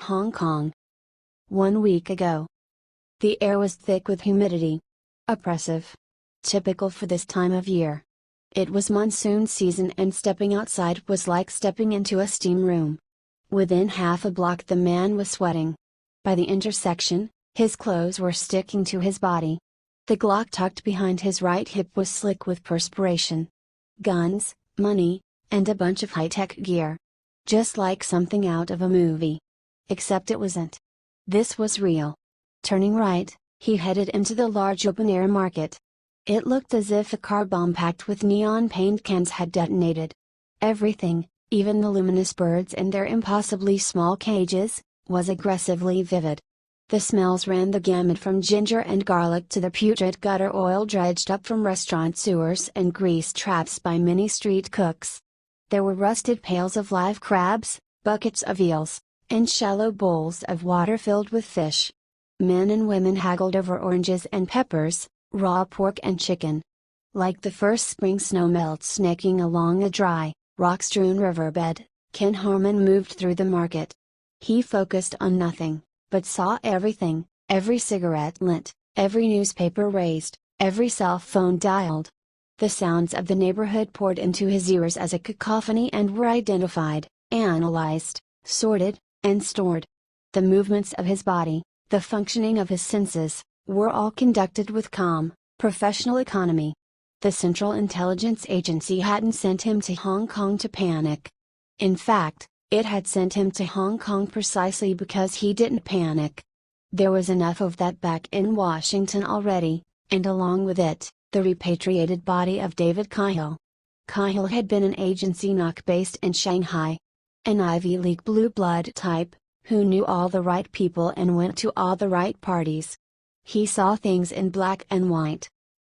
Hong Kong. 1 week ago. The air was thick with humidity. Oppressive. Typical for this time of year. It was monsoon season and stepping outside was like stepping into a steam room. Within half a block the man was sweating. By the intersection, his clothes were sticking to his body. The Glock tucked behind his right hip was slick with perspiration. Guns, money, and a bunch of high-tech gear. Just like something out of a movie. Except it wasn't. This was real. Turning right, he headed into the large open-air market. It looked as if a car bomb packed with neon paint cans had detonated. Everything, even the luminous birds in their impossibly small cages, was aggressively vivid. The smells ran the gamut from ginger and garlic to the putrid gutter oil dredged up from restaurant sewers and grease traps by many street cooks. There were rusted pails of live crabs, buckets of eels, and shallow bowls of water filled with fish. Men and women haggled over oranges and peppers, raw pork and chicken. Like the first spring snow melt snaking along a dry, rock-strewn riverbed, Ken Harmon moved through the market. He focused on nothing, but saw everything, every cigarette lit, every newspaper raised, every cell phone dialed. The sounds of the neighborhood poured into his ears as a cacophony and were identified, analyzed, sorted, and stored. The movements of his body, the functioning of his senses, were all conducted with calm, professional economy. The Central Intelligence Agency hadn't sent him to Hong Kong to panic. In fact, it had sent him to Hong Kong precisely because he didn't panic. There was enough of that back in Washington already, and along with it, the repatriated body of David Cahill. Cahill had been an agency knock based in Shanghai. An Ivy League blue blood type, who knew all the right people and went to all the right parties. He saw things in black and white.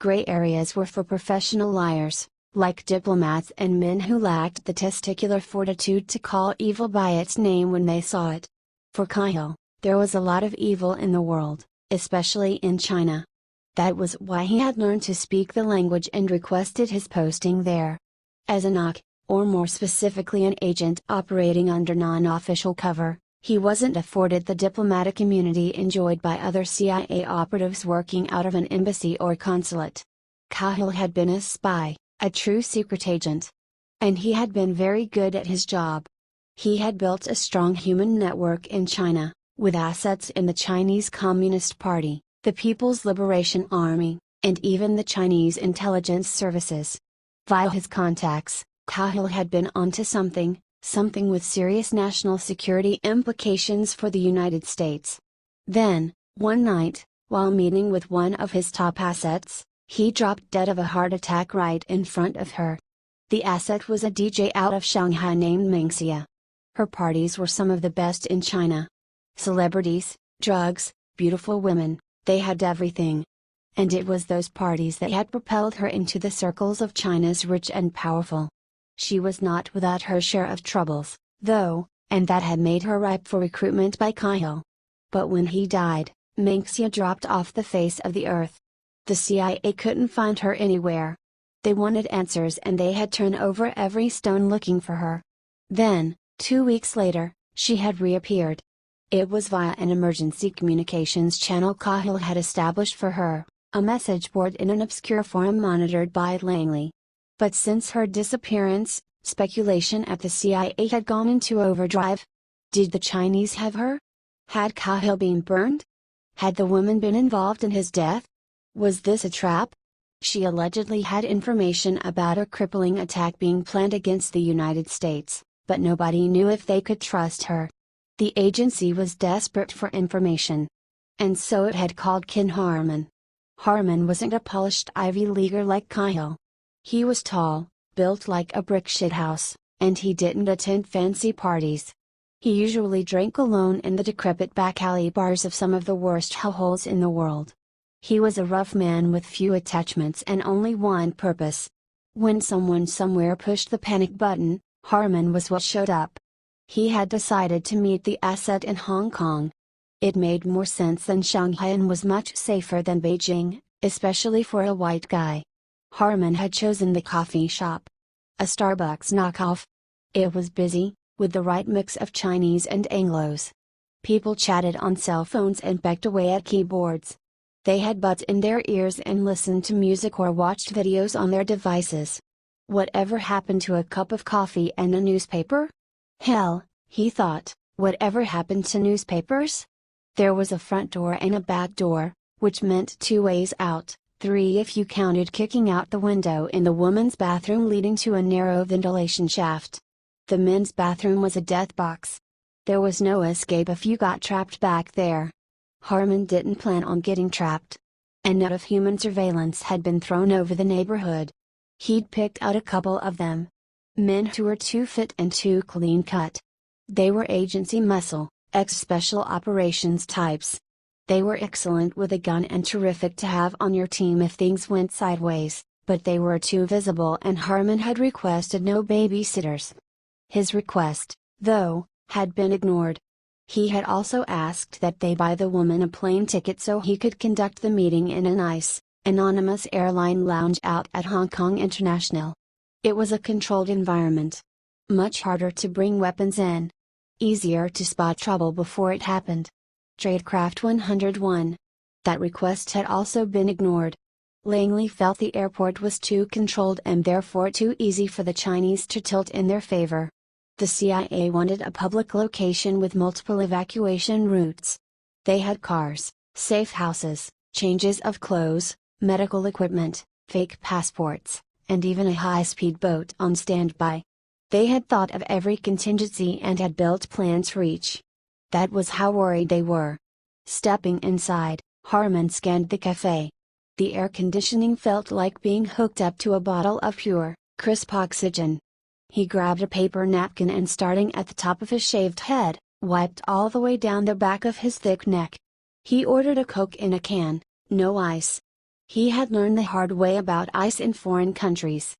Gray areas were for professional liars, like diplomats and men who lacked the testicular fortitude to call evil by its name when they saw it. For Cahill, there was a lot of evil in the world, especially in China. That was why he had learned to speak the language and requested his posting there. As a knock, or more specifically an agent operating under non-official cover, he wasn't afforded the diplomatic immunity enjoyed by other CIA operatives working out of an embassy or consulate. Cahill had been a spy, a true secret agent. And he had been very good at his job. He had built a strong human network in China, with assets in the Chinese Communist Party, the People's Liberation Army, and even the Chinese intelligence services. Via his contacts, Cahill had been onto something with serious national security implications for the United States. Then, one night, while meeting with one of his top assets, he dropped dead of a heart attack right in front of her. The asset was a DJ out of Shanghai named Mingxia. Her parties were some of the best in China. Celebrities, drugs, beautiful women, they had everything. And it was those parties that had propelled her into the circles of China's rich and powerful. She was not without her share of troubles, though, and that had made her ripe for recruitment by Cahill. But when he died, Mingxia dropped off the face of the earth. The CIA couldn't find her anywhere. They wanted answers and they had turned over every stone looking for her. Then, 2 weeks later, she had reappeared. It was via an emergency communications channel Cahill had established for her, a message board in an obscure forum monitored by Langley. But since her disappearance, speculation at the CIA had gone into overdrive. Did the Chinese have her? Had Cahill been burned? Had the woman been involved in his death? Was this a trap? She allegedly had information about a crippling attack being planned against the United States, but nobody knew if they could trust her. The agency was desperate for information. And so it had called Ken Harmon. Harmon wasn't a polished Ivy Leaguer like Cahill. He was tall, built like a brick shithouse, and he didn't attend fancy parties. He usually drank alone in the decrepit back alley bars of some of the worst hellholes in the world. He was a rough man with few attachments and only one purpose. When someone somewhere pushed the panic button, Harmon was what showed up. He had decided to meet the asset in Hong Kong. It made more sense than Shanghai and was much safer than Beijing, especially for a white guy. Harmon had chosen the coffee shop. A Starbucks knockoff. It was busy, with the right mix of Chinese and Anglos. People chatted on cell phones and pecked away at keyboards. They had buds in their ears and listened to music or watched videos on their devices. Whatever happened to a cup of coffee and a newspaper? Hell, he thought, whatever happened to newspapers? There was a front door and a back door, which meant 2 ways out, 3 if you counted kicking out the window in the woman's bathroom leading to a narrow ventilation shaft. The men's bathroom was a death box. There was no escape if you got trapped back there. Harmon didn't plan on getting trapped. A net of human surveillance had been thrown over the neighborhood. He'd picked out a couple of them. Men who were too fit and too clean cut. They were agency muscle, ex-special operations types. They were excellent with a gun and terrific to have on your team if things went sideways, but they were too visible and Harmon had requested no babysitters. His request, though, had been ignored. He had also asked that they buy the woman a plane ticket so he could conduct the meeting in a nice, anonymous airline lounge out at Hong Kong International. It was a controlled environment. Much harder to bring weapons in. Easier to spot trouble before it happened. Tradecraft 101. That request had also been ignored. Langley felt the airport was too controlled and therefore too easy for the Chinese to tilt in their favor. The CIA wanted a public location with multiple evacuation routes. They had cars, safe houses, changes of clothes, medical equipment, fake passports, and even a high-speed boat on standby. They had thought of every contingency and had built plans for each. That was how worried they were. Stepping inside, Harmon scanned the cafe. The air conditioning felt like being hooked up to a bottle of pure, crisp oxygen. He grabbed a paper napkin and starting at the top of his shaved head, wiped all the way down the back of his thick neck. He ordered a Coke in a can, no ice. He had learned the hard way about ice in foreign countries.